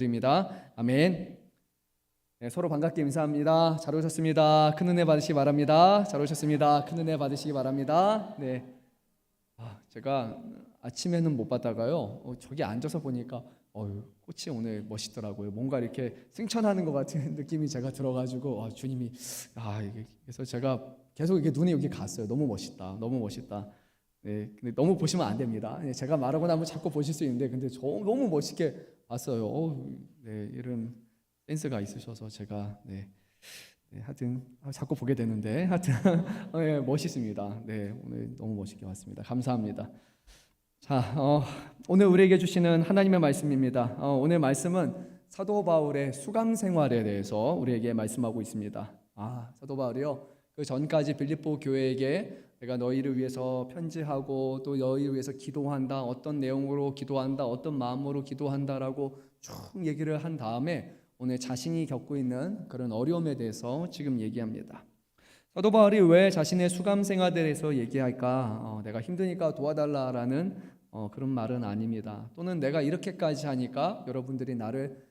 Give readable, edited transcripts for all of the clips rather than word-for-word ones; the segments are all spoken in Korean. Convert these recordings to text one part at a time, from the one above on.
드립니다. 아멘. 네, 서로 반갑게 인사합니다. 잘 오셨습니다. 큰 은혜 받으시기 바랍니다. 잘 오셨습니다. 큰 은혜 받으시기 바랍니다. 네. 제가 아침에는 못 봤다가요. 저기 앉아서 보니까 꽃이 오늘 멋있더라고요. 뭔가 이렇게 승천하는 것 같은 느낌이 제가 들어가지고 주님이 그래서 제가 계속 이렇게 눈이 여기 갔어요. 너무 멋있다. 너무 멋있다. 네, 근데 너무 보시면 안 됩니다. 제가 말하고 나면 자꾸 보실 수 있는데, 근데 너무 멋있게 봤어요. 네, 이런 센스가 있으셔서 제가 하여튼 자꾸 보게 되는데 하여튼 네, 멋있습니다. 네, 오늘 너무 멋있게 봤습니다. 감사합니다. 자, 오늘 우리에게 주시는 하나님의 말씀입니다. 오늘 말씀은 사도 바울의 수감 생활에 대해서 우리에게 말씀하고 있습니다. 사도 바울이요, 그 전까지 빌립보 교회에게 내가 너희를 위해서 편지하고 또 너희를 위해서 기도한다, 어떤 내용으로 기도한다, 어떤 마음으로 기도한다라고 쭉 얘기를 한 다음에 오늘 자신이 겪고 있는 그런 어려움에 대해서 지금 얘기합니다. 사도 바울이 왜 자신의 수감 생활에 대해서 얘기할까? 내가 힘드니까 도와달라라는 그런 말은 아닙니다. 또는 내가 이렇게까지 하니까 여러분들이 나를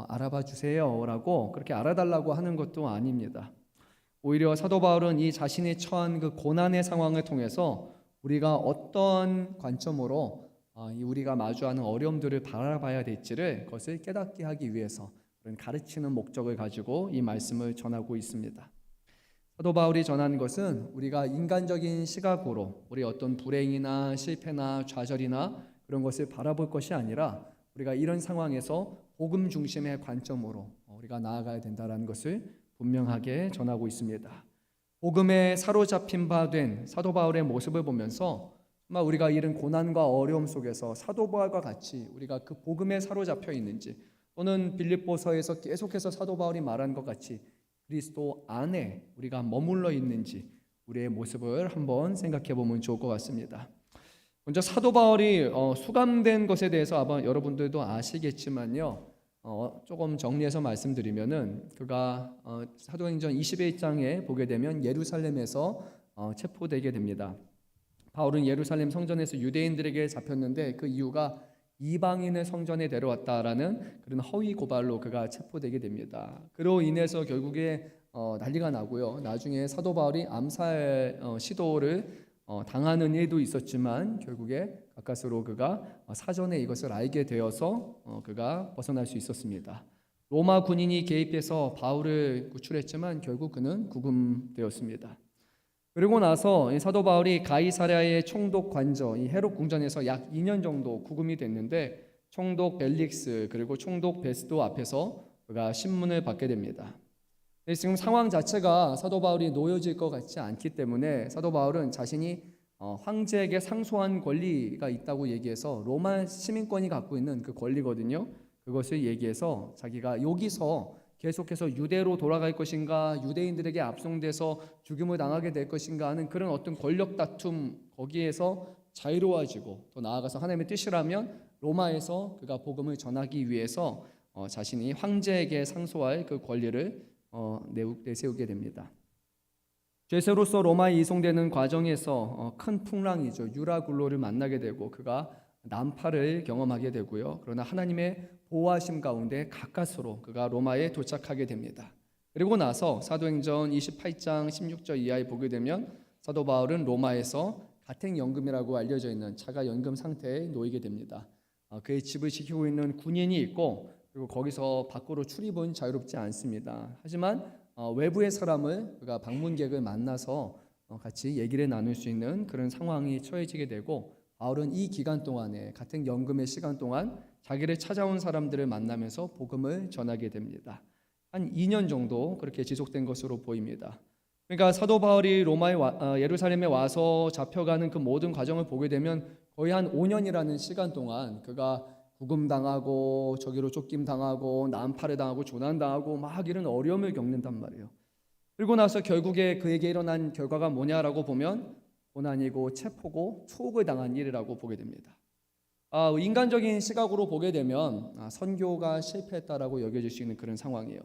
알아봐 주세요라고 그렇게 알아달라고 하는 것도 아닙니다. 오히려 사도 바울은 이 자신이 처한 그 고난의 상황을 통해서 우리가 어떤 관점으로 우리가 마주하는 어려움들을 바라봐야 될지를 그것을 깨닫게 하기 위해서 그런 가르치는 목적을 가지고 이 말씀을 전하고 있습니다. 사도 바울이 전하는 것은 우리가 인간적인 시각으로 우리 어떤 불행이나 실패나 좌절이나 그런 것을 바라볼 것이 아니라 우리가 이런 상황에서 복음 중심의 관점으로 우리가 나아가야 된다는 것을 분명하게 전하고 있습니다. 복음에 사로잡힌 바 된 사도 바울의 모습을 보면서 정말 우리가 이런 고난과 어려움 속에서 사도 바울과 같이 우리가 그 복음에 사로잡혀 있는지, 또는 빌립보서에서 계속해서 사도 바울이 말한 것 같이 그리스도 안에 우리가 머물러 있는지 우리의 모습을 한번 생각해 보면 좋을 것 같습니다. 먼저 사도 바울이 수감된 것에 대해서 아마 여러분들도 아시겠지만요, 조금 정리해서 말씀드리면은 그가 사도행전 21장에 보게 되면 예루살렘에서 체포되게 됩니다. 바울은 예루살렘 성전에서 유대인들에게 잡혔는데 그 이유가 이방인을 성전에 데려왔다라는 그런 허위 고발로 그가 체포되게 됩니다. 그로 인해서 결국에 난리가 나고요. 나중에 사도 바울이 암살 시도를 당하는 일도 있었지만 결국에 가까스로 그가 사전에 이것을 알게 되어서 그가 벗어날 수 있었습니다. 로마 군인이 개입해서 바울을 구출했지만 결국 그는 구금되었습니다. 그리고 나서 사도 바울이 가이사랴의 총독 관저, 이 헤롯 궁전에서 약 2년 정도 구금이 됐는데 총독 벨릭스 그리고 총독 베스도 앞에서 그가 신문을 받게 됩니다. 지금 상황 자체가 사도 바울이 놓여질 것 같지 않기 때문에 사도 바울은 자신이 황제에게 상소한 권리가 있다고 얘기해서 로마 시민권이 갖고 있는 그 권리거든요. 그것을 얘기해서 자기가 여기서 계속해서 유대로 돌아갈 것인가, 유대인들에게 압송돼서 죽임을 당하게 될 것인가 하는 그런 어떤 권력 다툼, 거기에서 자유로워지고 또 나아가서 하나님의 뜻이라면 로마에서 그가 복음을 전하기 위해서 자신이 황제에게 상소할 그 권리를 내세우게 됩니다. 죄수로서 로마에 이송되는 과정에서 큰 풍랑이죠. 유라굴로를 만나게 되고 그가 난파를 경험하게 되고요. 그러나 하나님의 보호하심 가운데 가까스로 그가 로마에 도착하게 됩니다. 그리고 나서 사도행전 28장 16절 이하에 보게 되면 사도 바울은 로마에서 가택연금이라고 알려져 있는 자가연금 상태에 놓이게 됩니다. 그의 집을 지키고 있는 군인이 있고 그리고 거기서 밖으로 출입은 자유롭지 않습니다. 하지만 외부의 사람을 그가 방문객을 만나서 같이 얘기를 나눌 수 있는 그런 상황이 처해지게 되고 바울은 이 기간 동안에 같은 연금의 시간 동안 자기를 찾아온 사람들을 만나면서 복음을 전하게 됩니다. 한 2년 정도 그렇게 지속된 것으로 보입니다. 그러니까 사도 바울이 예루살렘에 와서 잡혀가는 그 모든 과정을 보게 되면 거의 한 5년이라는 시간 동안 그가 구금당하고 저기로 쫓김당하고 난파를 당하고 조난당하고 막 이런 어려움을 겪는단 말이에요. 그리고 나서 결국에 그에게 일어난 결과가 뭐냐라고 보면 고난이고 체포고 추옥을 당한 일이라고 보게 됩니다. 인간적인 시각으로 보게 되면 선교가 실패했다라고 여겨질 수 있는 그런 상황이에요.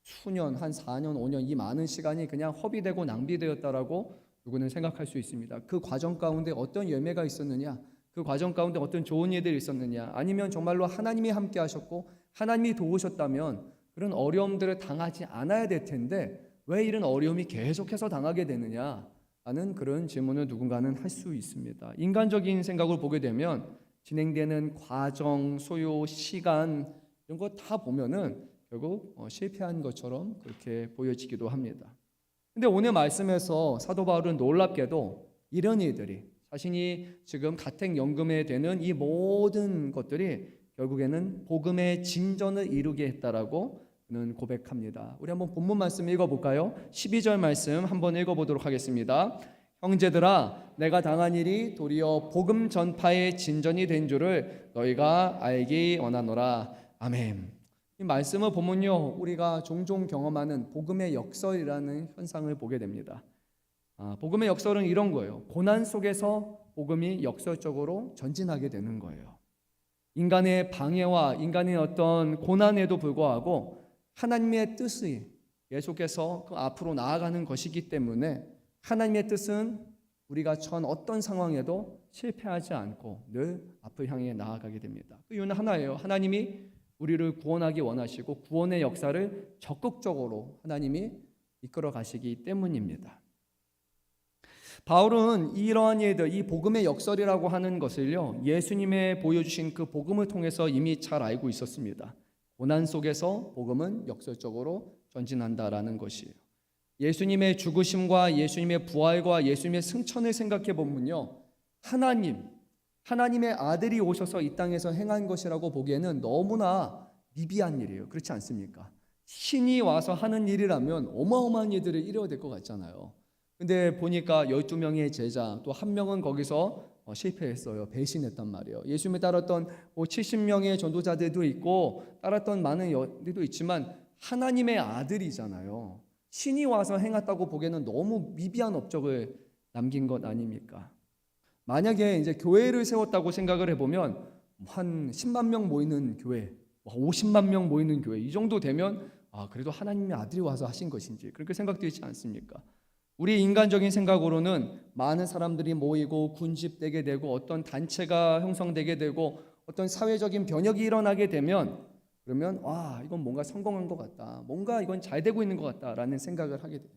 수년, 한 4년, 5년 이 많은 시간이 그냥 허비되고 낭비되었다라고 누구는 생각할 수 있습니다. 그 과정 가운데 어떤 열매가 있었느냐, 그 과정 가운데 어떤 좋은 일들이 있었느냐, 아니면 정말로 하나님이 함께 하셨고 하나님이 도우셨다면 그런 어려움들을 당하지 않아야 될 텐데 왜 이런 어려움이 계속해서 당하게 되느냐 하는 그런 질문을 누군가는 할 수 있습니다. 인간적인 생각을 보게 되면 진행되는 과정, 소요, 시간 이런 거 다 보면은 결국 실패한 것처럼 그렇게 보여지기도 합니다. 근데 오늘 말씀에서 사도 바울은 놀랍게도 이런 일들이 자신이 지금 가택연금에 되는 이 모든 것들이 결국에는 복음의 진전을 이루게 했다라고 는 고백합니다. 우리 한번 본문 말씀 읽어볼까요? 12절 말씀 한번 읽어보도록 하겠습니다. 형제들아, 내가 당한 일이 도리어 복음 전파의 진전이 된 줄을 너희가 알기 원하노라. 아멘. 이 말씀을 보면요, 우리가 종종 경험하는 복음의 역설이라는 현상을 보게 됩니다. 복음의 역설은 이런 거예요. 고난 속에서 복음이 역설적으로 전진하게 되는 거예요. 인간의 방해와 인간의 어떤 고난에도 불구하고 하나님의 뜻이 계속해서 그 앞으로 나아가는 것이기 때문에 하나님의 뜻은 우리가 처한 어떤 상황에도 실패하지 않고 늘 앞을 향해 나아가게 됩니다. 그 이유는 하나예요. 하나님이 우리를 구원하기 원하시고 구원의 역사를 적극적으로 하나님이 이끌어 가시기 때문입니다. 바울은 이러한 예들, 이 복음의 역설이라고 하는 것을요, 예수님의 보여주신 그 복음을 통해서 이미 잘 알고 있었습니다. 고난 속에서 복음은 역설적으로 전진한다라는 것이에요. 예수님의 죽으심과 예수님의 부활과 예수님의 승천을 생각해 보면요, 하나님의 아들이 오셔서 이 땅에서 행한 것이라고 보기에는 너무나 미비한 일이에요. 그렇지 않습니까? 신이 와서 하는 일이라면 어마어마한 일들을 이뤄야 될 것 같잖아요. 근데 보니까 12명의 제자, 또 한 명은 거기서 실패했어요. 배신했단 말이에요. 예수님을 따랐던 70명의 전도자들도 있고 따랐던 많은 여들도 있지만 하나님의 아들이잖아요. 신이 와서 행했다고 보기에는 너무 미비한 업적을 남긴 것 아닙니까? 만약에 이제 교회를 세웠다고 생각을 해보면 한 10만 명 모이는 교회, 50만 명 모이는 교회 이 정도 되면 그래도 하나님의 아들이 와서 하신 것인지 그렇게 생각되지 않습니까? 우리 인간적인 생각으로는 많은 사람들이 모이고 군집되게 되고 어떤 단체가 형성되게 되고 어떤 사회적인 변혁이 일어나게 되면 그러면 이건 뭔가 성공한 것 같다. 뭔가 이건 잘 되고 있는 것 같다라는 생각을 하게 돼요.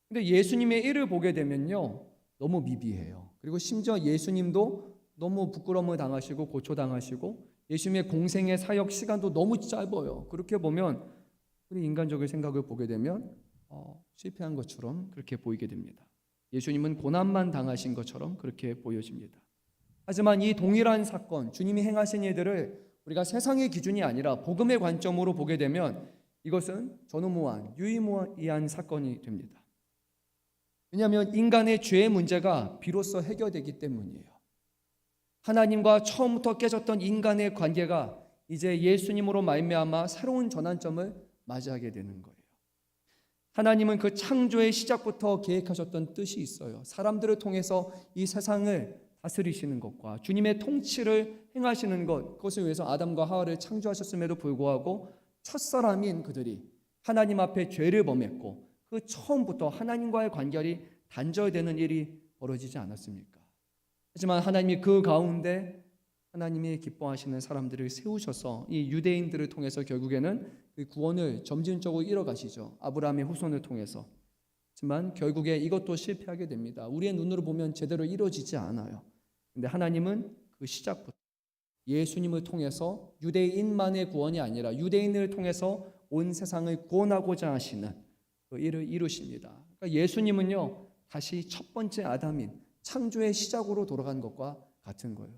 근데 예수님의 일을 보게 되면요. 너무 미비해요. 그리고 심지어 예수님도 너무 부끄러움을 당하시고 고초당하시고 예수님의 공생의 사역 시간도 너무 짧아요. 그렇게 보면 우리 인간적인 생각을 보게 되면 실패한 것처럼 그렇게 보이게 됩니다. 예수님은 고난만 당하신 것처럼 그렇게 보여집니다. 하지만 이 동일한 사건, 주님이 행하신 일들을 우리가 세상의 기준이 아니라 복음의 관점으로 보게 되면 이것은 전무후무한, 유의무이한 사건이 됩니다. 왜냐하면 인간의 죄의 문제가 비로소 해결되기 때문이에요. 하나님과 처음부터 깨졌던 인간의 관계가 이제 예수님으로 말미암아 새로운 전환점을 맞이하게 되는 거예요. 하나님은 그 창조의 시작부터 계획하셨던 뜻이 있어요. 사람들을 통해서 이 세상을 다스리시는 것과 주님의 통치를 행하시는 것, 그것을 위해서 아담과 하와를 창조하셨음에도 불구하고 첫사람인 그들이 하나님 앞에 죄를 범했고 그 처음부터 하나님과의 관계가 단절되는 일이 벌어지지 않았습니까? 하지만 하나님이 그 가운데 하나님이 기뻐하시는 사람들을 세우셔서 이 유대인들을 통해서 결국에는 그 구원을 점진적으로 이뤄가시죠. 아브라함의 후손을 통해서. 하지만 결국에 이것도 실패하게 됩니다. 우리의 눈으로 보면 제대로 이루어지지 않아요. 근데 하나님은 그 시작부터 예수님을 통해서 유대인만의 구원이 아니라 유대인을 통해서 온 세상을 구원하고자 하시는 그 일을 이루십니다. 그러니까 예수님은요, 다시 첫 번째 아담인 창조의 시작으로 돌아간 것과 같은 거예요.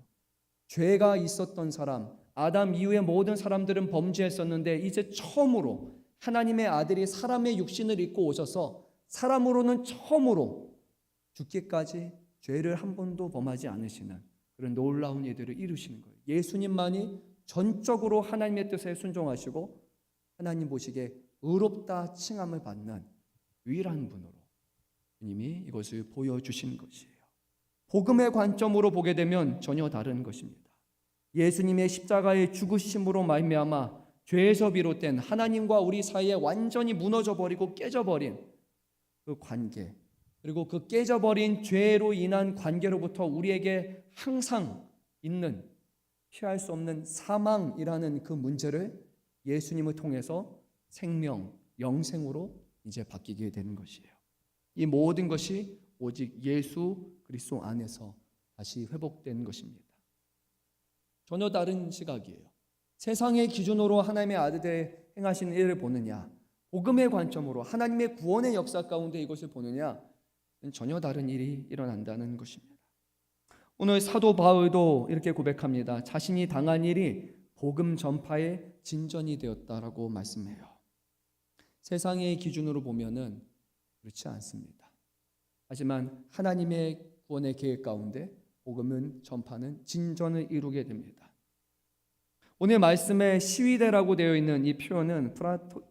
죄가 있었던 사람, 아담 이후의 모든 사람들은 범죄했었는데 이제 처음으로 하나님의 아들이 사람의 육신을 입고 오셔서 사람으로는 처음으로 죽기까지 죄를 한 번도 범하지 않으시는 그런 놀라운 일들을 이루시는 거예요. 예수님만이 전적으로 하나님의 뜻에 순종하시고 하나님 보시기에 의롭다 칭함을 받는 유일한 분으로 주님이 이것을 보여주신 것이에요. 복음의 관점으로 보게 되면 전혀 다른 것입니다. 예수님의 십자가의 죽으심으로 말미암아 죄에서 비롯된 하나님과 우리 사이에 완전히 무너져버리고 깨져버린 그 관계, 그리고 그 깨져버린 죄로 인한 관계로부터 우리에게 항상 있는 피할 수 없는 사망이라는 그 문제를 예수님을 통해서 생명, 영생으로 이제 바뀌게 되는 것이에요. 이 모든 것이 오직 예수 그리스도 안에서 다시 회복되는 것입니다. 전혀 다른 시각이에요. 세상의 기준으로 하나님의 아들들의 행하신 일을 보느냐, 복음의 관점으로 하나님의 구원의 역사 가운데 이것을 보느냐, 전혀 다른 일이 일어난다는 것입니다. 오늘 사도 바울도 이렇게 고백합니다. 자신이 당한 일이 복음 전파의 진전이 되었다라고 말씀해요. 세상의 기준으로 보면은 그렇지 않습니다. 하지만 하나님의 구원의 계획 가운데 복음은 전파는 진전을 이루게 됩니다. 오늘 말씀에 시위대라고 되어 있는 이 표현은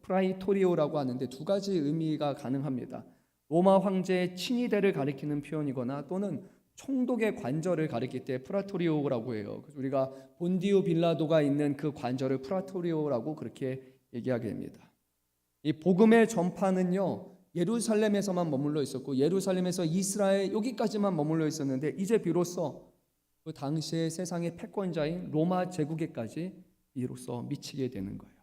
프라이토리오라고 하는데 두 가지 의미가 가능합니다. 로마 황제의 친위대를 가리키는 표현이거나 또는 총독의 관절을 가리킬 때 프라토리오라고 해요. 그래서 우리가 본디오 빌라도가 있는 그 관절을 프라토리오라고 그렇게 얘기하게 됩니다. 이 복음의 전파는요, 예루살렘에서만 머물러 있었고 예루살렘에서 이스라엘 여기까지만 머물러 있었는데 이제 비로소 그 당시의 세상의 패권자인 로마 제국에까지 이로써 미치게 되는 거예요.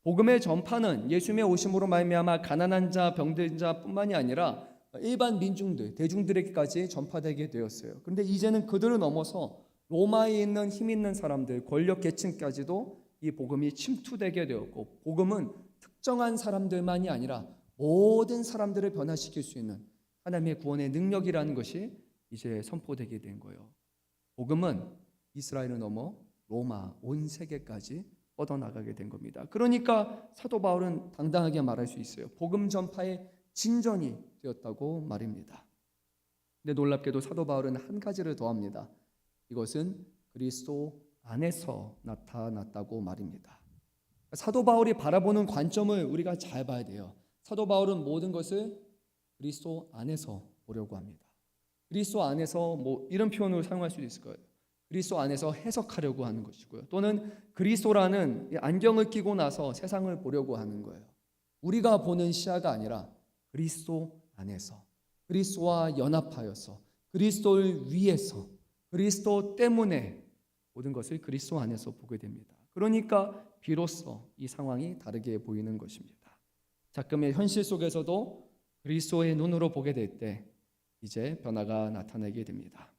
복음의 전파는 예수님의 오심으로 말미암아 가난한 자, 병든 자뿐만이 아니라 일반 민중들, 대중들에게까지 전파되게 되었어요. 그런데 이제는 그들을 넘어서 로마에 있는 힘 있는 사람들, 권력 계층까지도 이 복음이 침투되게 되었고, 복음은 특정한 사람들만이 아니라 모든 사람들을 변화시킬 수 있는 하나님의 구원의 능력이라는 것이 이제 선포되게 된 거예요. 복음은 이스라엘을 넘어 로마 온 세계까지 뻗어나가게 된 겁니다. 그러니까 사도 바울은 당당하게 말할 수 있어요. 복음 전파의 진전이 되었다고 말입니다. 근데 놀랍게도 사도 바울은 한 가지를 더합니다. 이것은 그리스도 안에서 나타났다고 말입니다. 사도 바울이 바라보는 관점을 우리가 잘 봐야 돼요. 사도 바울은 모든 것을 그리스도 안에서 보려고 합니다. 그리스도 안에서 이런 표현을 사용할 수 있을 거예요. 그리스도 안에서 해석하려고 하는 것이고요. 또는 그리스도라는 안경을 끼고 나서 세상을 보려고 하는 거예요. 우리가 보는 시야가 아니라 그리스도 안에서, 그리스도와 연합하여서, 그리스도를 위해서, 그리스도 때문에 모든 것을 그리스도 안에서 보게 됩니다. 그러니까 비로소 이 상황이 다르게 보이는 것입니다. 작금의 현실 속에서도 그리스도의 눈으로 보게 될 때 이제 변화가 나타나게 됩니다.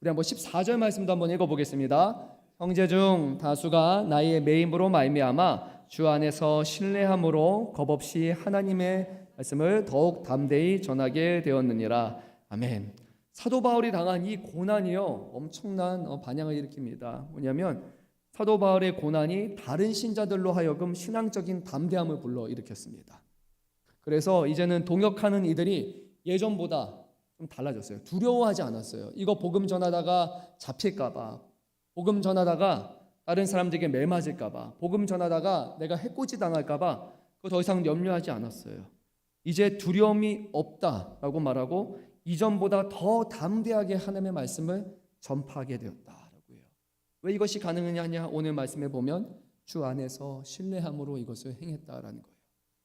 우리 한번 14절 말씀도 한번 읽어보겠습니다. 형제 중 다수가 나의 매임으로 말미암아 주 안에서 신뢰함으로 겁없이 하나님의 말씀을 더욱 담대히 전하게 되었느니라. 아멘. 사도 바울이 당한 이 고난이요, 엄청난 반향을 일으킵니다. 뭐냐면 사도 바울의 고난이 다른 신자들로 하여금 신앙적인 담대함을 불러일으켰습니다. 그래서 이제는 동역하는 이들이 예전보다 좀 달라졌어요. 두려워하지 않았어요. 이거 복음 전하다가 잡힐까봐, 복음 전하다가 다른 사람들에게 매맞을까봐, 복음 전하다가 내가 해코지 당할까봐 그거 더 이상 염려하지 않았어요. 이제 두려움이 없다라고 말하고 이전보다 더 담대하게 하나님의 말씀을 전파하게 되었다라고 해요. 왜 이것이 가능하냐? 오늘 말씀에 보면 주 안에서 신뢰함으로 이것을 행했다라는 거예요.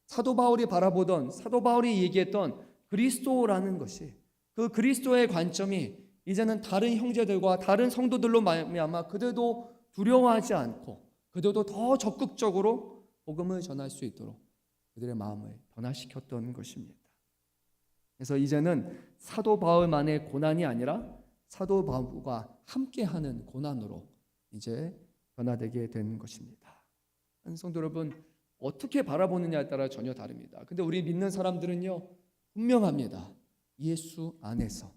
사도 바울이 바라보던, 사도 바울이 얘기했던 그리스도라는 것이, 그 그리스도의 관점이 이제는 다른 형제들과 다른 성도들로 말미암아 그들도 두려워하지 않고 그들도 더 적극적으로 복음을 전할 수 있도록 그들의 마음을 변화시켰던 것입니다. 그래서 이제는 사도 바울만의 고난이 아니라 사도 바울과 함께하는 고난으로 이제 변화되게 된 것입니다. 성도 여러분, 어떻게 바라보느냐에 따라 전혀 다릅니다. 근데 우리 믿는 사람들은요, 분명합니다. 예수 안에서,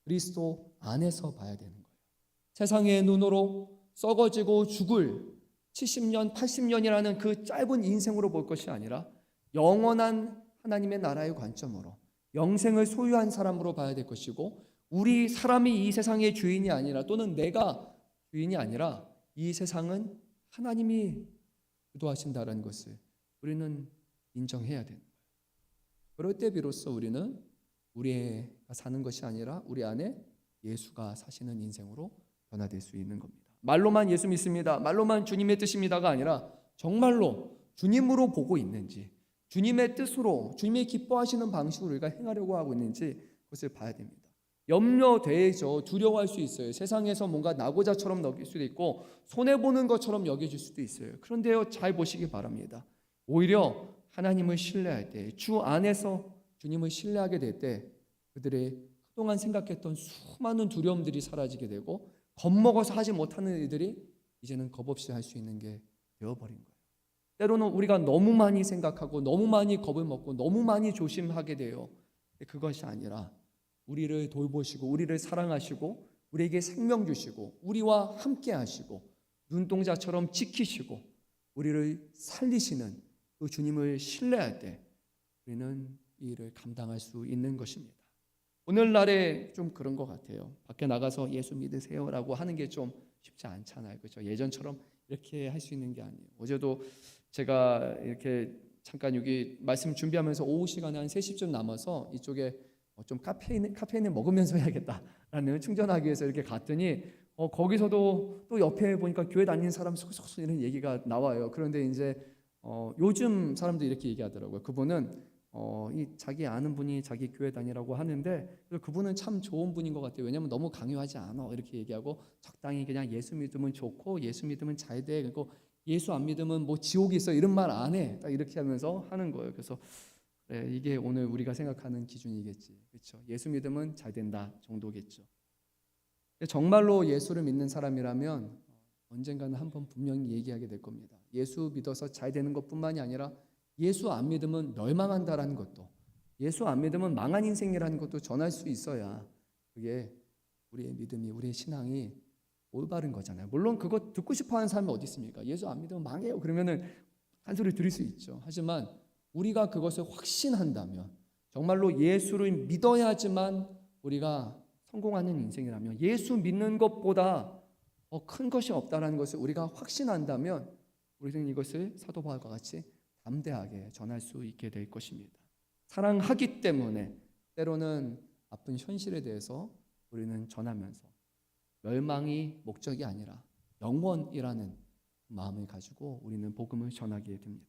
그리스도 안에서 봐야 되는 거예요. 세상의 눈으로 썩어지고 죽을 70년, 80년이라는 그 짧은 인생으로 볼 것이 아니라 영원한 하나님의 나라의 관점으로 영생을 소유한 사람으로 봐야 될 것이고, 우리 사람이 이 세상의 주인이 아니라, 또는 내가 주인이 아니라 이 세상은 하나님이 주도하신다는 것을 우리는 인정해야 되는 거예요. 그럴 때 비로소 우리는 우리가 사는 것이 아니라 우리 안에 예수가 사시는 인생으로 변화될 수 있는 겁니다. 말로만 예수 믿습니다, 말로만 주님의 뜻입니다가 아니라 정말로 주님으로 보고 있는지, 주님의 뜻으로, 주님이 기뻐하시는 방식으로 우리가 행하려고 하고 있는지 그것을 봐야 됩니다. 염려되죠. 두려워할 수 있어요. 세상에서 뭔가 나고자처럼 여길 수도 있고 손해보는 것처럼 여겨질 수도 있어요. 그런데요, 잘 보시기 바랍니다. 오히려 하나님을 신뢰할 때, 주 안에서 주님을 신뢰하게 될 때 그들의 그동안 생각했던 수많은 두려움들이 사라지게 되고 겁먹어서 하지 못하는 일들이 이제는 겁 없이 할 수 있는 게 되어버린 거예요. 때로는 우리가 너무 많이 생각하고 너무 많이 겁을 먹고 너무 많이 조심하게 돼요. 그것이 아니라 우리를 돌보시고 우리를 사랑하시고 우리에게 생명 주시고 우리와 함께 하시고 눈동자처럼 지키시고 우리를 살리시는 그 주님을 신뢰할 때 우리는 이 일을 감당할 수 있는 것입니다. 오늘날에 좀 그런 것 같아요. 밖에 나가서 예수 믿으세요라고 하는 게 좀 쉽지 않잖아요. 그렇죠? 예전처럼 이렇게 할 수 있는 게 아니에요. 어제도 제가 이렇게 잠깐 여기 말씀 준비하면서 오후 시간에 한 3시쯤 남아서 이쪽에 좀 카페인을 먹으면서 해야겠다라는 충전하기 위해서 이렇게 갔더니 거기서도 또 옆에 보니까 교회 다니는 사람 속속속 이런 얘기가 나와요. 그런데 이제 요즘 사람들이 이렇게 얘기하더라고요. 그분은 이 자기 아는 분이 자기 교회 다니라고 하는데 그분은 참 좋은 분인 것 같아요. 왜냐하면 너무 강요하지 않아 이렇게 얘기하고 적당히 그냥 예수 믿으면 좋고 예수 믿으면 잘 돼. 그리고 예수 안 믿으면 뭐 지옥이 있어 이런 말 안 해. 딱 이렇게 하면서 하는 거예요. 그래서 그래, 이게 오늘 우리가 생각하는 기준이겠지. 그렇죠? 예수 믿으면 잘 된다 정도겠죠. 정말로 예수를 믿는 사람이라면 언젠가는 한번 분명히 얘기하게 될 겁니다. 예수 믿어서 잘 되는 것뿐만이 아니라 예수 안 믿으면 멸망한다라는 것도, 예수 안 믿으면 망한 인생이라는 것도 전할 수 있어야 그게 우리의 믿음이, 우리의 신앙이 올바른 거잖아요. 물론 그거 듣고 싶어하는 사람이 어디 있습니까? 예수 안 믿으면 망해요. 그러면은 한 소리 들을 수 있죠. 하지만 우리가 그것을 확신한다면, 정말로 예수를 믿어야지만 우리가 성공하는 인생이라면, 예수 믿는 것보다 큰 것이 없다라는 것을 우리가 확신한다면 우리는 이것을 사도 바울과 같이 담대하게 전할 수 있게 될 것입니다. 사랑하기 때문에 때로는 아픈 현실에 대해서 우리는 전하면서 멸망이 목적이 아니라 영원이라는 마음을 가지고 우리는 복음을 전하게 됩니다.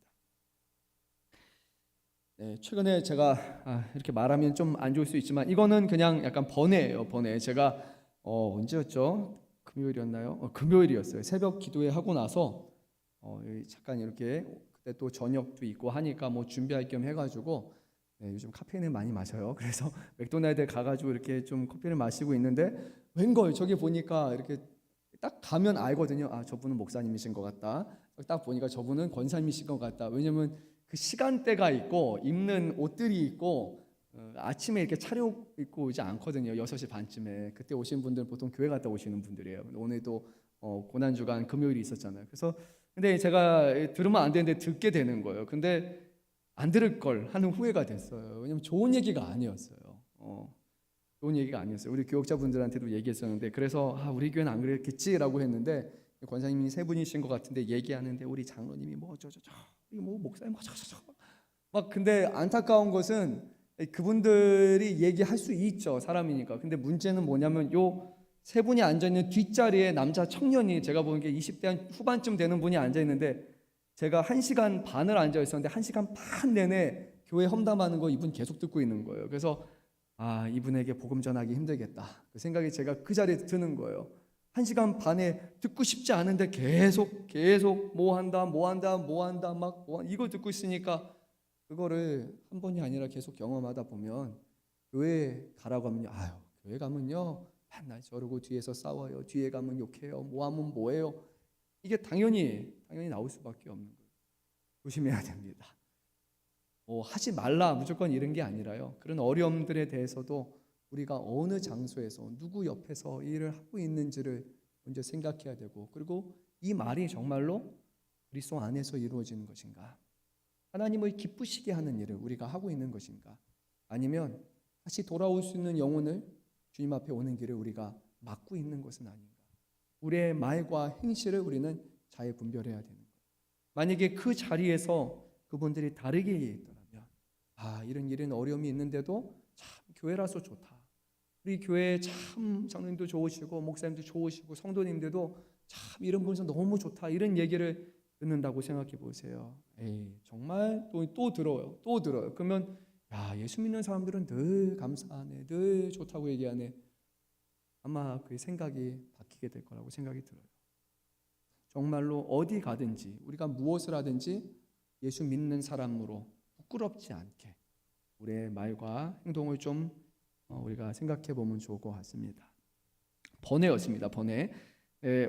네, 최근에 제가 이렇게 말하면 좀 안 좋을 수 있지만 이거는 그냥 약간 번외예요. 번외. 제가 언제였죠? 금요일이었나요? 금요일이었어요. 새벽 기도회 하고 나서 잠깐 이렇게 그때 또 저녁도 있고 하니까 뭐 준비할 겸 해가지고 요즘 카페인을 많이 마셔요. 그래서 맥도날드에 가가지고 이렇게 좀 커피를 마시고 있는데 웬걸 저기 보니까 이렇게 딱 가면 알거든요. 아, 저분은 목사님이신 것 같다. 딱 보니까 저분은 권사님이신 것 같다. 왜냐면 그 시간대가 있고 입는 옷들이 있고 아침에 이렇게 차려입고 오지 않거든요. 6시 반쯤에. 그때 오신 분들은 보통 교회 갔다 오시는 분들이에요. 오늘도 고난주간 금요일이 있었잖아요. 그래서 근데 제가 들으면 안 되는데 듣게 되는 거예요. 근데 안 들을 걸 하는 후회가 됐어요. 왜냐면 좋은 얘기가 아니었어요. 좋은 얘기가 아니었어요. 우리 교역자분들한테도 얘기했었는데 그래서 우리 교회는 안 그랬겠지라고 했는데 권사님이 세 분이신 것 같은데 얘기하는데 우리 장로님이 뭐 뭐 목사님 뭐 막 근데 안타까운 것은 그분들이 얘기할 수 있죠. 사람이니까. 근데 문제는 뭐냐면 요 세 분이 앉아 있는 뒷자리에 남자 청년이 제가 보는 게 20대 후반쯤 되는 분이 앉아 있는데 제가 1시간 반을 앉아 있었는데 1시간 반 내내 교회 험담하는 거 이분 계속 듣고 있는 거예요. 그래서 이분에게 복음 전하기 힘들겠다. 그 생각이 제가 그 자리에 드는 거예요. 1시간 반에 듣고 싶지 않은데 계속 뭐 한다 이거 듣고 있으니까 그거를 한 번이 아니라 계속 경험하다 보면 교회 가라고 하면요. 교회 가면요. 맨날 저러고 뒤에서 싸워요. 뒤에 가면 욕해요. 뭐 하면 뭐해요. 이게 당연히 나올 수밖에 없는 거예요. 조심해야 됩니다. 하지 말라 무조건 이런 게 아니라요. 그런 어려움들에 대해서도 우리가 어느 장소에서 누구 옆에서 이 일을 하고 있는지를 먼저 생각해야 되고, 그리고 이 말이 정말로 그리스도 안에서 이루어지는 것인가, 하나님을 기쁘시게 하는 일을 우리가 하고 있는 것인가, 아니면 다시 돌아올 수 있는 영혼을 주님 앞에 오는 길을 우리가 막고 있는 것은 아닌가. 우리의 말과 행실을 우리는 잘 분별해야 되는 거예요. 만약에 그 자리에서 그분들이 다르게 얘기했더라면 이런 일은 어려움이 있는데도 참 교회라서 좋다. 우리 교회 참 장로님도 좋으시고 목사님도 좋으시고 성도님들도 참 이런 분에서 너무 좋다. 이런 얘기를 듣는다고 생각해 보세요. 정말 또 들어요. 그러면 예수 믿는 사람들은 늘 감사하네, 늘 좋다고 얘기하네. 아마 그 생각이 바뀌게 될 거라고 생각이 들어요. 정말로 어디 가든지 우리가 무엇을 하든지 예수 믿는 사람으로 부끄럽지 않게 우리의 말과 행동을 좀 우리가 생각해 보면 좋을 것 같습니다. 번외였습니다. 번외.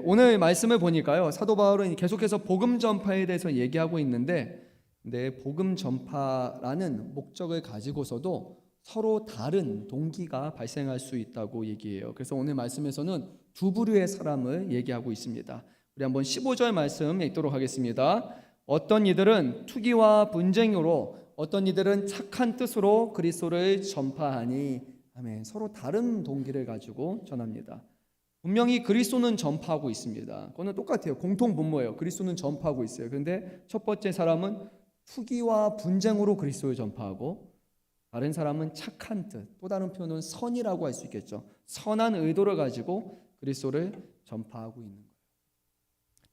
오늘 말씀을 보니까요, 사도 바울은 계속해서 복음 전파에 대해서 얘기하고 있는데, 복음 전파라는 목적을 가지고서도 서로 다른 동기가 발생할 수 있다고 얘기해요. 그래서 오늘 말씀에서는 두 부류의 사람을 얘기하고 있습니다. 우리 한번 15절 말씀 읽도록 하겠습니다. 어떤 이들은 투기와 분쟁으로, 어떤 이들은 착한 뜻으로 그리스도를 전파하니. 아멘. 서로 다른 동기를 가지고 전합니다. 분명히 그리스도는 전파하고 있습니다. 그거는 똑같아요. 공통 분모예요. 그리스도는 전파하고 있어요. 그런데 첫 번째 사람은 투기와 분쟁으로 그리스도를 전파하고, 다른 사람은 착한 뜻, 또 다른 표현은 선이라고 할 수 있겠죠. 선한 의도를 가지고 그리스도를 전파하고 있는 거예요.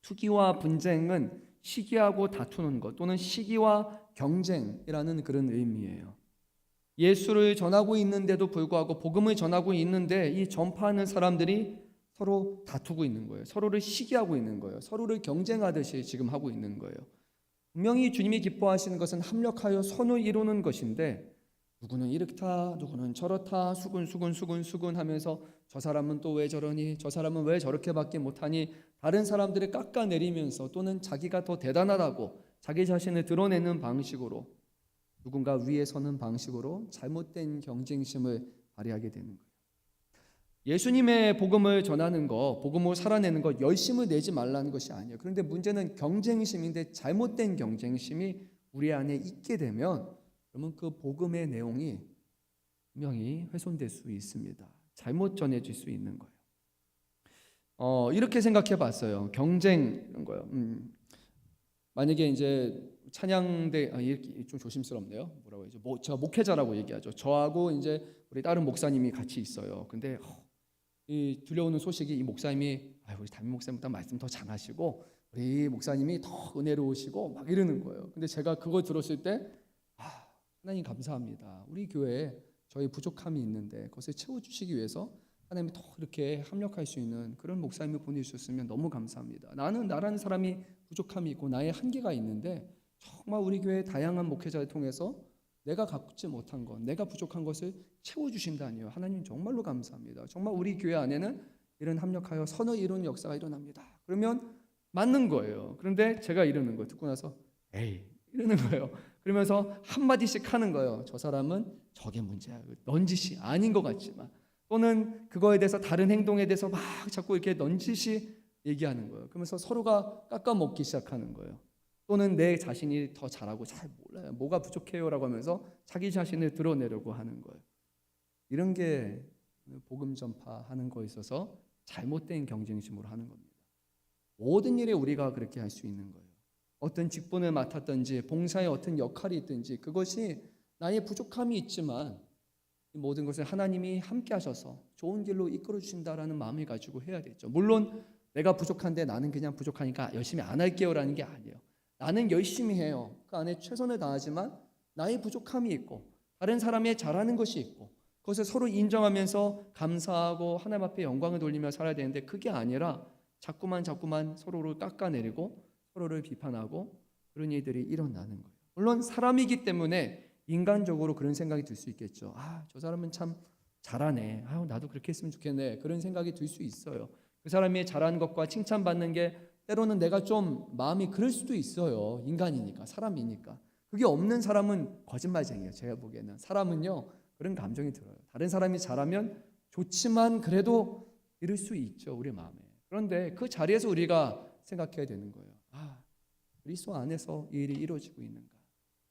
투기와 분쟁은 시기하고 다투는 것, 또는 시기와 경쟁이라는 그런 의미예요. 예수를 전하고 있는데도 불구하고, 복음을 전하고 있는데 이 전파하는 사람들이 서로 다투고 있는 거예요. 서로를 시기하고 있는 거예요. 서로를 경쟁하듯이 지금 하고 있는 거예요. 분명히 주님이 기뻐하시는 것은 합력하여 선을 이루는 것인데, 누구는 이렇다, 누구는 저렇다, 수군 하면서 저 사람은 또 왜 저러니, 저 사람은 왜 저렇게밖에 못하니, 다른 사람들을 깎아내리면서, 또는 자기가 더 대단하다고 자기 자신을 드러내는 방식으로, 누군가 위에 서는 방식으로 잘못된 경쟁심을 발휘하게 되는 거예요. 예수님의 복음을 전하는 것, 복음을 살아내는 것, 열심을 내지 말라는 것이 아니에요. 그런데 문제는 경쟁심인데, 잘못된 경쟁심이 우리 안에 있게 되면, 그러면 그 복음의 내용이 분명히 훼손될 수 있습니다. 잘못 전해질 수 있는 거예요. 이렇게 생각해 봤어요. 경쟁 이런 거요. 만약에 이제 찬양대, 이렇게 좀 조심스럽네요. 뭐라고 해야죠? 제가 목회자라고 얘기하죠. 저하고 이제 우리 다른 목사님이 같이 있어요. 근데 이 들려오는 소식이, 이 목사님이 우리 담임 목사님보다 말씀 더 잘하시고 우리 목사님이 더 은혜로우시고 막 이러는 거예요. 근데 제가 그거 들었을 때 하나님 감사합니다. 우리 교회에 저희 부족함이 있는데 그것을 채워주시기 위해서 하나님이 더 이렇게 합력할 수 있는 그런 목사님을 보내주셨으면 너무 감사합니다. 나라는 사람이 부족함이 있고 나의 한계가 있는데, 정말 우리 교회 다양한 목회자를 통해서 내가 갖지 못한 것, 내가 부족한 것을 채워주신다니요. 하나님 정말로 감사합니다. 정말 우리 교회 안에는 이런 합력하여 선을 이루는 역사가 일어납니다. 그러면 맞는 거예요. 그런데 제가 이러는 거 듣고 나서 이러는 거예요. 그러면서 한마디씩 하는 거예요. 저 사람은 저게 문제야. 넌지시 아닌 것 같지만, 또는 그거에 대해서, 다른 행동에 대해서 막 자꾸 이렇게 넌지시 얘기하는 거예요. 그러면서 서로가 깎아먹기 시작하는 거예요. 또는 내 자신이 더 잘하고 잘 몰라요. 뭐가 부족해요라고 하면서 자기 자신을 드러내려고 하는 거예요. 이런 게 복음 전파하는 거에 있어서 잘못된 경쟁심으로 하는 겁니다. 모든 일에 우리가 그렇게 할 수 있는 거예요. 어떤 직분을 맡았든지 봉사에 어떤 역할이 있든지, 그것이 나의 부족함이 있지만 이 모든 것을 하나님이 함께 하셔서 좋은 길로 이끌어 주신다라는 마음을 가지고 해야 되죠. 물론 내가 부족한데 나는 그냥 부족하니까 열심히 안 할게요라는 게 아니에요. 나는 열심히 해요. 그 안에 최선을 다하지만 나의 부족함이 있고 다른 사람의 잘하는 것이 있고, 그것을 서로 인정하면서 감사하고 하나님 앞에 영광을 돌리며 살아야 되는데, 그게 아니라 자꾸만 서로를 깎아내리고 서로를 비판하고 그런 일들이 일어나는 거예요. 물론 사람이기 때문에 인간적으로 그런 생각이 들 수 있겠죠. 저 사람은 참 잘하네. 나도 그렇게 했으면 좋겠네. 그런 생각이 들 수 있어요. 그 사람이 잘하는 것과 칭찬받는 게 때로는 내가 좀 마음이 그럴 수도 있어요. 인간이니까, 사람이니까. 그게 없는 사람은 거짓말쟁이에요. 제가 보기에는 사람은요, 그런 감정이 들어요. 다른 사람이 잘하면 좋지만 그래도 이럴 수 있죠, 우리 마음에. 그런데 그 자리에서 우리가 생각해야 되는 거예요. 그리스도 안에서 이 일이 이루어지고 있는가?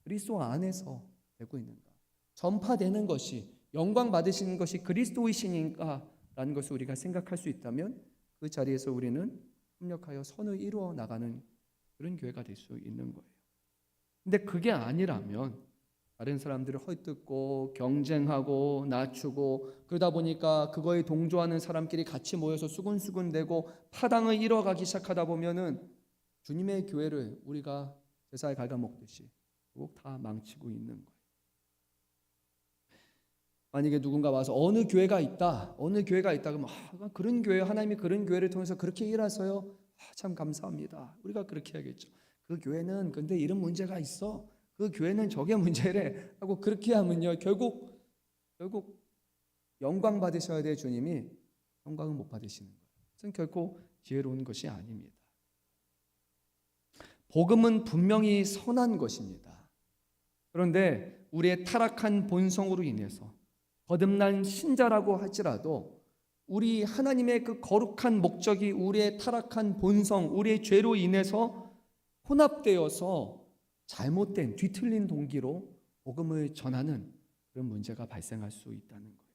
그리스도 안에서 되고 있는가? 전파되는 것이, 영광 받으시는 것이 그리스도이시니까 라는 것을 우리가 생각할 수 있다면, 그 자리에서 우리는 협력하여 선을 이루어 나가는 그런 교회가 될 수 있는 거예요. 근데 그게 아니라면 다른 사람들을 헐뜯고 경쟁하고 낮추고, 그러다 보니까 그거에 동조하는 사람끼리 같이 모여서 수군수군대고 파당을 이뤄가기 시작하다 보면은 주님의 교회를 우리가 제사에 갉아먹듯이 결국 다 망치고 있는 거예요. 만약에 누군가 와서 어느 교회가 있다 그러면 그런 교회, 하나님이 그런 교회를 통해서 그렇게 일하셔요. 참 감사합니다. 우리가 그렇게 해야겠죠. 그 교회는 근데 이런 문제가 있어. 그 교회는 저게 문제래 하고 그렇게 하면요, 결국 영광 받으셔야 될 주님이 영광을 못 받으시는 거예요. 그것은 결코 지혜로운 것이 아닙니다. 복음은 분명히 선한 것입니다. 그런데 우리의 타락한 본성으로 인해서 거듭난 신자라고 할지라도 우리 하나님의 그 거룩한 목적이 우리의 타락한 본성, 우리의 죄로 인해서 혼합되어서 잘못된 뒤틀린 동기로 복음을 전하는 그런 문제가 발생할 수 있다는 거예요.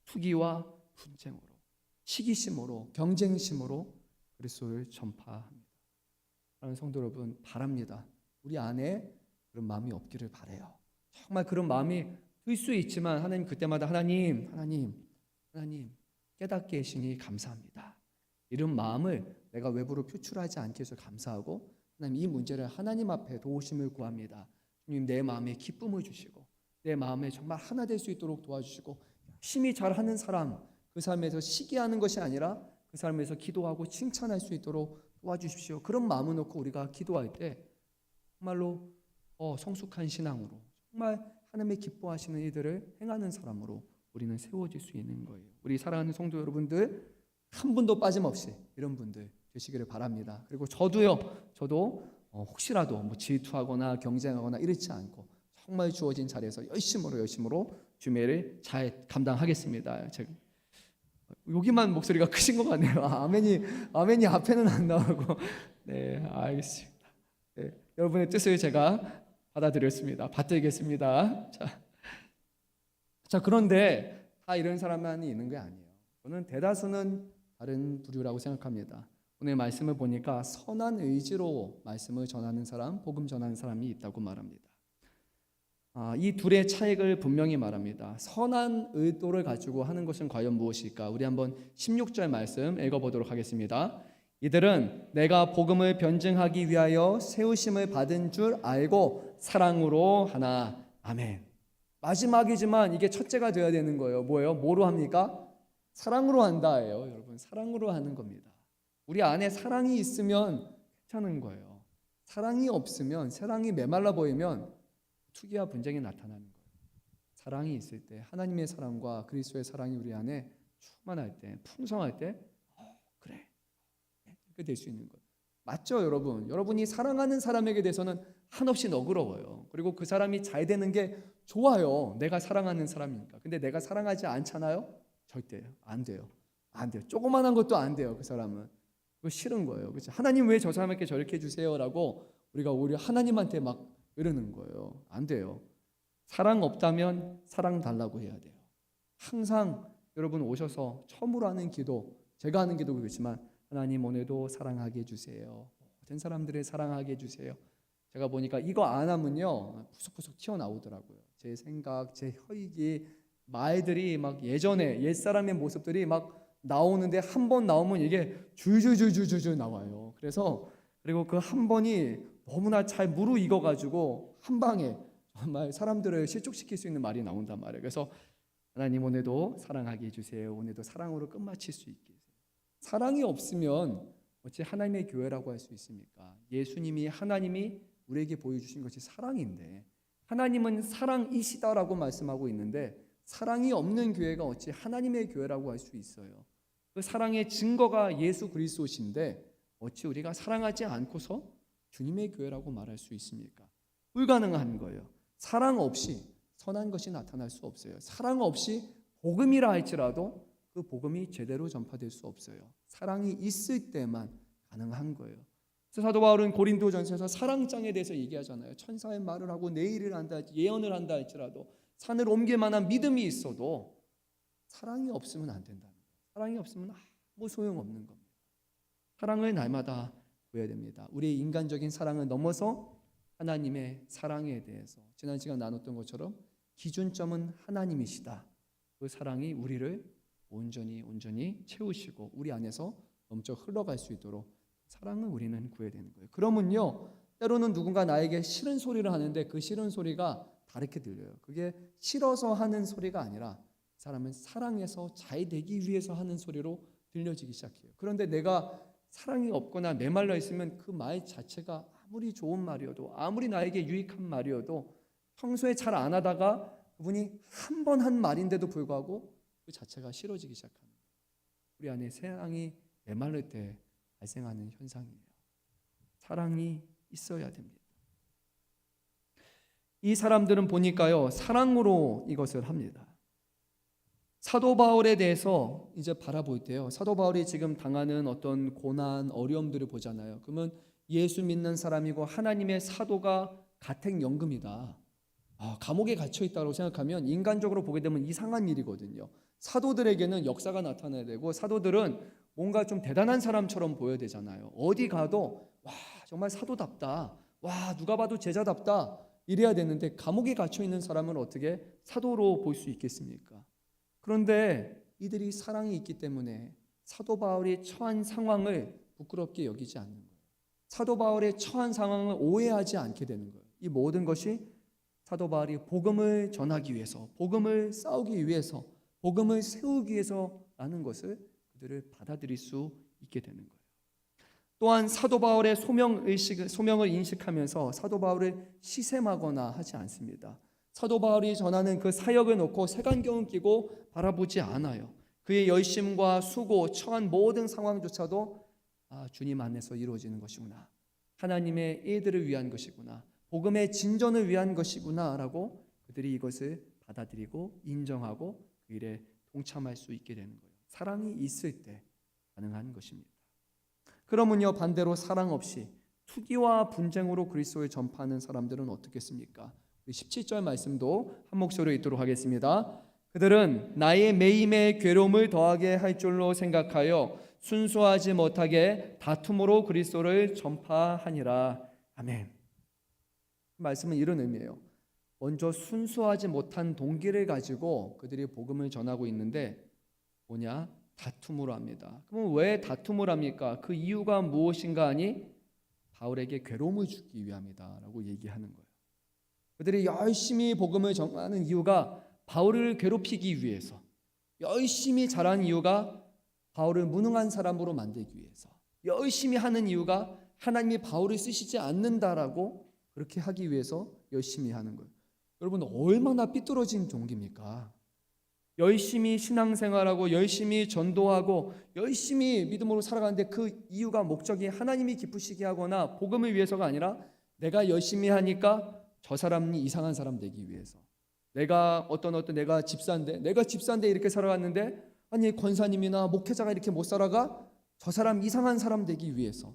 투기와 분쟁으로, 시기심으로, 경쟁심으로 그리스도를 전파합니다. 사랑하는 성도 여러분, 바랍니다. 우리 안에 그런 마음이 없기를 바라요. 정말 그런 마음이 들 수 있지만 하나님 그때마다 하나님 깨닫게 하시니 감사합니다. 이런 마음을 내가 외부로 표출하지 않게 해서 감사하고 하나님 이 문제를 하나님 앞에 도우심을 구합니다. 주님 내 마음에 기쁨을 주시고 내 마음에 정말 하나 될 수 있도록 도와주시고 열심히 잘하는 사람 그 삶에서 시기하는 것이 아니라 그 삶에서 기도하고 칭찬할 수 있도록 도와주십시오. 그런 마음을 놓고 우리가 기도할 때 정말로 성숙한 신앙으로 정말 하나님의 기뻐하시는 일들을 행하는 사람으로 우리는 세워질 수 있는 거예요. 우리 사랑하는 성도 여러분들 한 분도 빠짐없이 이런 분들 되시기를 바랍니다. 그리고 저도 혹시라도 질투하거나 경쟁하거나 이렇지 않고 정말 주어진 자리에서 열심으로 주매를 잘 감당하겠습니다. 제가 여기만 목소리가 크신 것 같네요. 아멘이 앞에는 안 나오고. 네, 알겠습니다. 네, 여러분의 뜻을 제가 받들겠습니다. 자, 그런데 다 이런 사람만이 있는 게 아니에요. 저는 대다수는 다른 부류라고 생각합니다. 오늘 말씀을 보니까 선한 의지로 말씀을 전하는 사람, 복음 전하는 사람이 있다고 말합니다. 이 둘의 차이를 분명히 말합니다. 선한 의도를 가지고 하는 것은 과연 무엇일까? 우리 한번 16절 말씀 읽어보도록 하겠습니다. 이들은 내가 복음을 변증하기 위하여 세우심을 받은 줄 알고 사랑으로 하나. 아멘. 마지막이지만 이게 첫째가 되어야 되는 거예요. 뭐예요? 뭐로 합니까? 사랑으로 한다예요. 여러분, 사랑으로 하는 겁니다. 우리 안에 사랑이 있으면 괜찮은 거예요. 사랑이 없으면, 사랑이 메말라 보이면 투기와 분쟁이 나타나는 거예요. 사랑이 있을 때, 하나님의 사랑과 그리스도의 사랑이 우리 안에 충만할 때, 풍성할 때, 그래, 이렇게 될 수 있는 거예요. 맞죠, 여러분? 여러분이 사랑하는 사람에게 대해서는 한없이 너그러워요. 그리고 그 사람이 잘 되는 게 좋아요. 내가 사랑하는 사람이니까. 근데 내가 사랑하지 않잖아요? 절대 안 돼요. 안 돼요. 조그만한 것도 안 돼요. 그 사람은. 그거 싫은 거예요. 그렇죠? 하나님 왜 저 사람에게 저렇게 해주세요라고 우리가 오히려 하나님한테 막 이러는 거예요. 안 돼요. 사랑 없다면 사랑 달라고 해야 돼요. 항상 여러분 오셔서 처음으로 하는 기도, 제가 하는 기도도 그렇지만 하나님 오늘도 사랑하게 해주세요. 모든 사람들을 사랑하게 해주세요. 제가 보니까 이거 안 하면요 푸석푸석 튀어나오더라고요. 제 생각, 제 허익이 말들이 막 예전에 옛사람의 모습들이 막 나오는데 한 번 나오면 이게 줄줄줄줄줄 나와요. 그리고 그 한 번이 너무나 잘 무르익어가지고 한 방에 정말 사람들을 실족시킬 수 있는 말이 나온단 말이에요. 그래서 하나님 오늘도 사랑하게 해주세요. 오늘도 사랑으로 끝마칠 수 있게 해주세요. 사랑이 없으면 어찌 하나님의 교회라고 할 수 있습니까? 예수님이 하나님이 우리에게 보여주신 것이 사랑인데 하나님은 사랑이시다라고 말씀하고 있는데 사랑이 없는 교회가 어찌 하나님의 교회라고 할 수 있어요? 그 사랑의 증거가 예수 그리스도신데 어찌 우리가 사랑하지 않고서 주님의 교회라고 말할 수 있습니까? 불가능한 거예요. 사랑 없이 선한 것이 나타날 수 없어요. 사랑 없이 복음이라 할지라도 그 복음이 제대로 전파될 수 없어요. 사랑이 있을 때만 가능한 거예요. 그래서 사도 바울은 고린도전서에서 사랑장에 대해서 얘기하잖아요. 천사의 말을 하고 내일을 한다, 예언을 한다 할지라도 산을 옮길 만한 믿음이 있어도 사랑이 없으면 안 된다는 거예요. 사랑이 없으면 아무 소용없는 겁니다. 사랑을 날마다 구해야 됩니다. 우리의 인간적인 사랑을 넘어서 하나님의 사랑에 대해서 지난 시간 나눴던 것처럼 기준점은 하나님이시다. 그 사랑이 우리를 온전히 채우시고 우리 안에서 넘쳐 흘러갈 수 있도록 사랑을 우리는 구해야 되는 거예요. 그러면요 때로는 누군가 나에게 싫은 소리를 하는데 그 싫은 소리가 다르게 들려요. 그게 싫어서 하는 소리가 아니라 그 사람은 사랑해서 잘 되기 위해서 하는 소리로 들려지기 시작해요. 그런데 내가 사랑이 없거나 메말라 있으면 그 말 자체가 아무리 좋은 말이어도, 아무리 나에게 유익한 말이어도 평소에 잘 안 하다가 그분이 한 번 한 말인데도 불구하고 그 자체가 싫어지기 시작하는 거예요. 우리 안에 사랑이 메말릴 때 발생하는 현상이에요. 사랑이 있어야 됩니다. 이 사람들은 보니까요, 사랑으로 이것을 합니다. 사도 바울에 대해서 이제 바라볼 때요, 사도 바울이 지금 당하는 어떤 고난, 어려움들을 보잖아요. 그러면 예수 믿는 사람이고 하나님의 사도가 가택연금이다, 감옥에 갇혀 있다고 생각하면 인간적으로 보게 되면 이상한 일이거든요. 사도들에게는 역사가 나타나야 되고, 사도들은 뭔가 좀 대단한 사람처럼 보여야 되잖아요. 어디 가도 와, 정말 사도답다, 와, 누가 봐도 제자답다, 이래야 되는데 감옥에 갇혀 있는 사람은 어떻게 사도로 볼 수 있겠습니까? 그런데 이들이 사랑이 있기 때문에 사도 바울이 처한 상황을 부끄럽게 여기지 않는 거예요. 사도 바울의 처한 상황을 오해하지 않게 되는 거예요. 이 모든 것이 사도 바울이 복음을 전하기 위해서, 복음을 싸우기 위해서, 복음을 세우기 위해서라는 것을 그들을 받아들일 수 있게 되는 거예요. 또한 사도 바울의 소명을 인식하면서 사도 바울을 시샘하거나 하지 않습니다. 사도 바울이 전하는 그 사역을 놓고 색안경을 끼고 바라보지 않아요. 그의 열심과 수고, 처한 모든 상황조차도 주님 안에서 이루어지는 것이구나, 하나님의 일들을 위한 것이구나, 복음의 진전을 위한 것이구나 라고 그들이 이것을 받아들이고 인정하고 그 일에 동참할 수 있게 되는 거예요. 사랑이 있을 때 가능한 것입니다. 그러면요, 반대로 사랑 없이 투기와 분쟁으로 그리스도를 전파하는 사람들은 어떻겠습니까? 17절 말씀도 한 목소리로 읽도록 하겠습니다. 그들은 나의 매임에 괴로움을 더하게 할 줄로 생각하여 순수하지 못하게 다툼으로 그리스도를 전파하니라. 아멘. 말씀은 이런 의미예요. 먼저 순수하지 못한 동기를 가지고 그들이 복음을 전하고 있는데 뭐냐? 다툼으로 합니다. 그럼 왜 다툼을 합니까? 그 이유가 무엇인가 하니 바울에게 괴로움을 주기 위함이다 라고 얘기하는 거예요. 그들이 열심히 복음을 전하는 이유가 바울을 괴롭히기 위해서, 열심히 잘하는 이유가 바울을 무능한 사람으로 만들기 위해서, 열심히 하는 이유가 하나님이 바울을 쓰시지 않는다라고 그렇게 하기 위해서 열심히 하는 거예요. 여러분, 얼마나 삐뚤어진 종기입니까? 열심히 신앙생활하고 열심히 전도하고 열심히 믿음으로 살아가는데 그 이유가, 목적이 하나님이 기쁘시게 하거나 복음을 위해서가 아니라 내가 열심히 하니까 저 사람이 이상한 사람 되기 위해서, 내가 내가 집사인데 이렇게 살아갔는데 아니 권사님이나 목회자가 이렇게 못 살아가, 저 사람 이상한 사람 되기 위해서.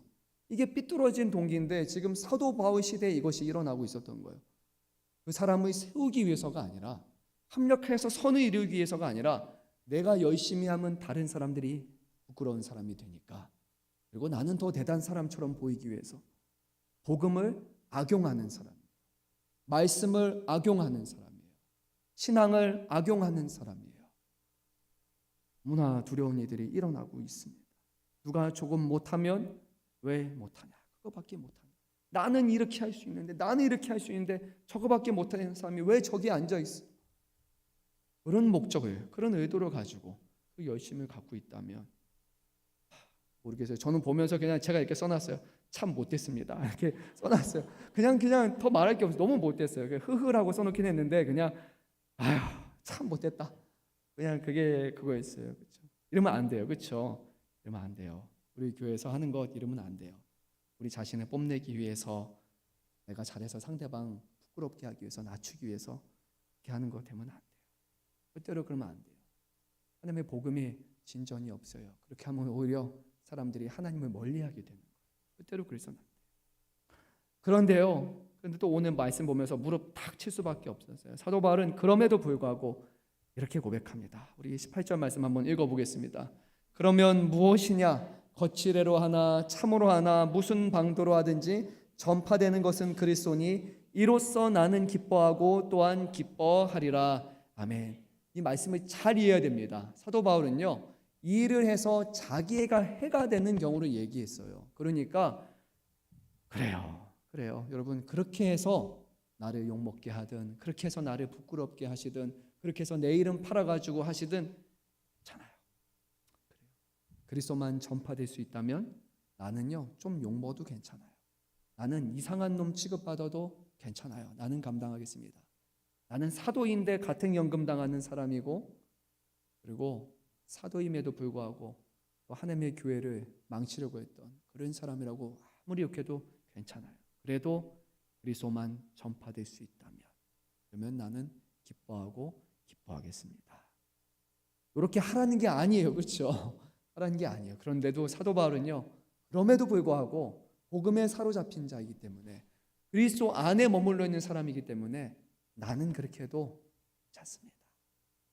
이게 삐뚤어진 동기인데 지금 사도 바울 시대에 이것이 일어나고 있었던 거예요. 그 사람을 세우기 위해서가 아니라, 합력해서 선을 이루기 위해서가 아니라, 내가 열심히 하면 다른 사람들이 부끄러운 사람이 되니까, 그리고 나는 더 대단한 사람처럼 보이기 위해서 복음을 악용하는 사람, 말씀을 악용하는 사람이에요. 신앙을 악용하는 사람이에요. 너무나 두려운 일들이 일어나고 있습니다. 누가 조금 못하면 왜 못하냐, 그거밖에 못하냐, 나는 이렇게 할 수 있는데, 나는 이렇게 할 수 있는데 저거밖에 못하는 사람이 왜 저기 앉아있어? 그런 목적을, 그런 의도를 가지고 그 열심을 갖고 있다면 모르겠어요. 저는 보면서 그냥 제가 이렇게 써놨어요. 참 못됐습니다, 이렇게 써놨어요. 그냥 더 말할 게 없어요. 너무 못됐어요. 흐흐라고 써놓긴 했는데 그냥 아휴 참 못됐다, 그냥 그게 그거였어요. 그렇죠? 이러면 안 돼요. 그렇죠? 이러면 안 돼요. 우리 교회에서 하는 것 이러면 안 돼요. 우리 자신을 뽐내기 위해서, 내가 잘해서 상대방 부끄럽게 하기 위해서, 낮추기 위해서 이렇게 하는 것 되면 안 돼요. 절대로 그러면 안 돼요. 하나님의 복음이 진전이 없어요. 그렇게 하면 오히려 사람들이 하나님을 멀리하게 되는 거예요. 절대로 그래서는 안 돼요. 그런데요, 근데 또 오늘 말씀 보면서 무릎 탁 칠 수밖에 없었어요. 사도 바울은 그럼에도 불구하고 이렇게 고백합니다. 우리 18절 말씀 한번 읽어보겠습니다. 그러면 무엇이냐? 거칠애로 하나 참으로 하나 무슨 방도로 하든지 전파되는 것은 그리스도니 이로써 나는 기뻐하고 또한 기뻐하리라. 아멘. 이 말씀을 잘 이해해야 됩니다. 사도 바울은요, 이 일을 해서 자기가 해가 되는 경우를 얘기했어요. 그러니까 그래요 여러분, 그렇게 해서 나를 욕먹게 하든, 그렇게 해서 나를 부끄럽게 하시든, 그렇게 해서 내 이름 팔아가지고 하시든 괜찮아요. 그리스도만 전파될 수 있다면 나는요 좀 욕먹어도 괜찮아요. 나는 이상한 놈 취급받아도 괜찮아요. 나는 감당하겠습니다. 나는 사도인데 가택연금 당하는 사람이고, 그리고 사도임에도 불구하고 또 하나님의 교회를 망치려고 했던 그런 사람이라고 아무리 욕해도 괜찮아요. 그래도 그리스도만 전파될 수 있다면, 그러면 나는 기뻐하겠습니다. 이렇게 하라는 게 아니에요, 그렇죠? 하라는 게 아니에요. 그런데도 사도 바울은요, 그럼에도 불구하고 복음에 사로잡힌 자이기 때문에, 그리스도 안에 머물러 있는 사람이기 때문에 나는 그렇게 해도 괜찮습니다.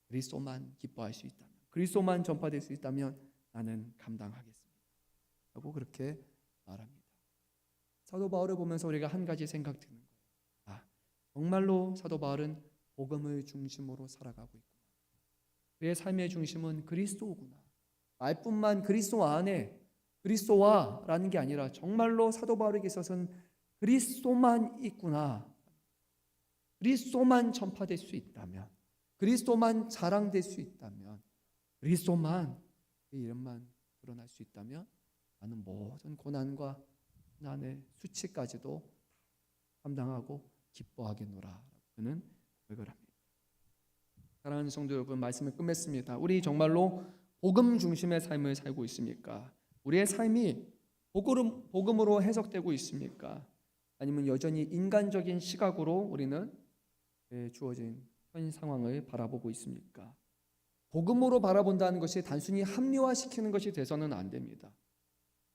그리스도만 기뻐할 수 있다면, 그리스도만 전파될 수 있다면 나는 감당하겠습니다 라고 그렇게 말합니다. 사도 바울을 보면서 우리가 한 가지 생각 드는 거예요. 정말로 사도 바울은 복음을 중심으로 살아가고 있구나. 그의 삶의 중심은 그리스도구나. 말뿐만 그리스도 안에 그리스도와라는 게 아니라 정말로 사도 바울에게 있어서는 그리스도만 있구나. 그리스도만 전파될 수 있다면, 그리스도만 자랑될 수 있다면, 그리스도만 그 이름만 드러날 수 있다면 나는 모든 고난과 고난의 수치까지도 감당하고 기뻐하겠노라. 그는 고백을 합니다. 사랑하는 성도 여러분, 말씀을 끝맺습니다. 우리 정말로 복음 중심의 삶을 살고 있습니까? 우리의 삶이 복음으로 해석되고 있습니까? 아니면 여전히 인간적인 시각으로 우리는 주어진 현 상황을 바라보고 있습니까? 복음으로 바라본다는 것이 단순히 합리화시키는 것이 돼서는 안 됩니다.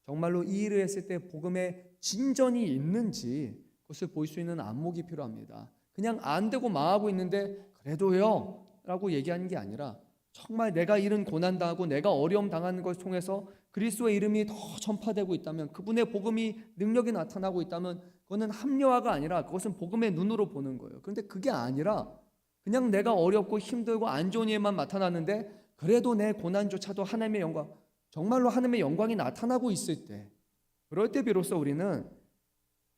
정말로 이 일을 했을 때 복음에 진전이 있는지 그것을 볼 수 있는 안목이 필요합니다. 그냥 안 되고 망하고 있는데 그래도요 라고 얘기하는 게 아니라, 정말 내가 이런 고난당하고 내가 어려움 당하는 것을 통해서 그리스도의 이름이 더 전파되고 있다면, 그분의 복음이 능력이 나타나고 있다면 그거는 합리화가 아니라 그것은 복음의 눈으로 보는 거예요. 그런데 그게 아니라 그냥 내가 어렵고 힘들고 안 좋은 일만 나타나는데 그래도 내 고난조차도 하나님의 영광, 정말로 하나님의 영광이 나타나고 있을 때, 그럴 때 비로소 우리는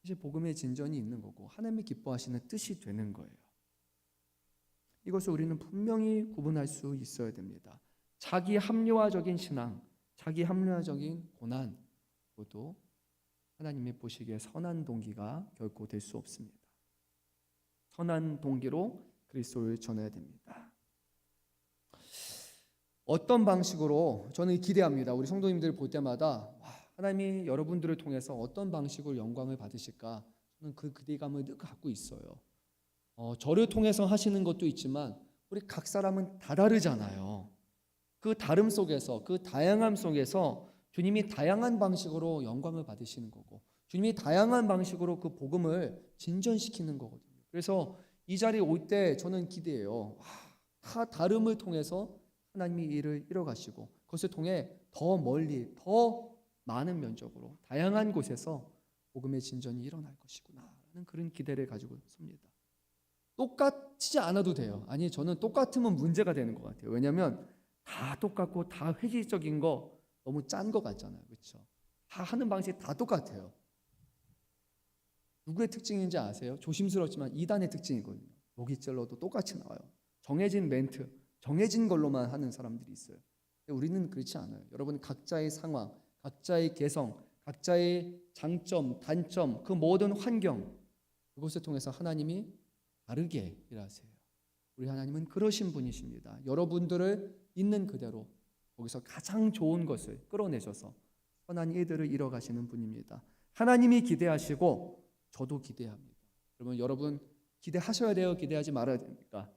이제 복음의 진전이 있는 거고 하나님이 기뻐하시는 뜻이 되는 거예요. 이것을 우리는 분명히 구분할 수 있어야 됩니다. 자기 합리화적인 신앙, 자기 합리화적인 고난, 그것도 하나님이 보시기에 선한 동기가 결코 될 수 없습니다. 선한 동기로 그리스도를 전해야 됩니다. 어떤 방식으로, 저는 기대합니다. 우리 성도님들 볼 때마다 하나님이 여러분들을 통해서 어떤 방식으로 영광을 받으실까, 저는 그 기대감을 늘 갖고 있어요. 저를 통해서 하시는 것도 있지만 우리 각 사람은 다 다르잖아요. 그 다름 속에서, 그 다양함 속에서 주님이 다양한 방식으로 영광을 받으시는 거고, 주님이 다양한 방식으로 그 복음을 진전시키는 거거든요. 그래서 이 자리에 올 때 저는 기대해요. 다 다름을 통해서 하나님이 일을 이뤄가시고, 그것을 통해 더 멀리, 더 많은 면적으로 다양한 곳에서 복음의 진전이 일어날 것이구나 라는 그런 기대를 가지고 섭니다. 똑같지 않아도 돼요. 아니, 저는 똑같으면 문제가 되는 것 같아요. 왜냐하면 다 똑같고 다 획일적인 거 너무 짠 것 같잖아요. 그렇죠? 다 하는 방식이 다 똑같아요. 누구의 특징인지 아세요? 조심스럽지만 이단의 특징이거든요. 목이 찔러도 똑같이 나와요. 정해진 멘트, 정해진 걸로만 하는 사람들이 있어요. 근데 우리는 그렇지 않아요. 여러분, 각자의 상황, 각자의 개성, 각자의 장점, 단점, 그 모든 환경, 그것을 통해서 하나님이 다르게 일하세요. 우리 하나님은 그러신 분이십니다. 여러분들을 있는 그대로 거기서 가장 좋은 것을 끌어내셔서 선한 일들을 이뤄가시는 분입니다. 하나님이 기대하시고 저도 기대합니다. 그러면 여러분 기대하셔야 돼요? 기대하지 말아야 됩니까?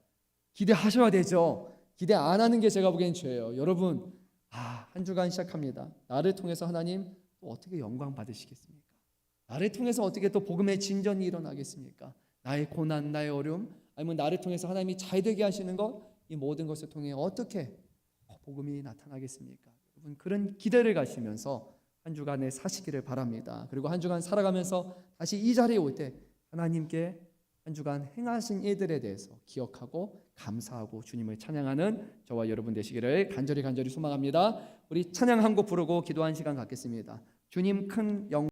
기대하셔야 되죠. 기대 안 하는 게 제가 보기엔 죄예요. 여러분, 한 주간 시작합니다. 나를 통해서 하나님 또 어떻게 영광 받으시겠습니까? 나를 통해서 어떻게 또 복음의 진전이 일어나겠습니까? 나의 고난, 나의 어려움, 아니면 나를 통해서 하나님이 잘 되게 하시는 것, 이 모든 것을 통해 어떻게 복음이 나타나겠습니까? 여러분, 그런 기대를 가시면서 한 주간에 사시기를 바랍니다. 그리고 한 주간 살아가면서 다시 이 자리에 올 때 하나님께 한 주간 행하신 일들에 대해서 기억하고 감사하고 주님을 찬양하는 저와 여러분 되시기를 간절히 소망합니다. 우리 찬양 한 곡 부르고 기도한 시간 갖겠습니다. 주님 큰 영광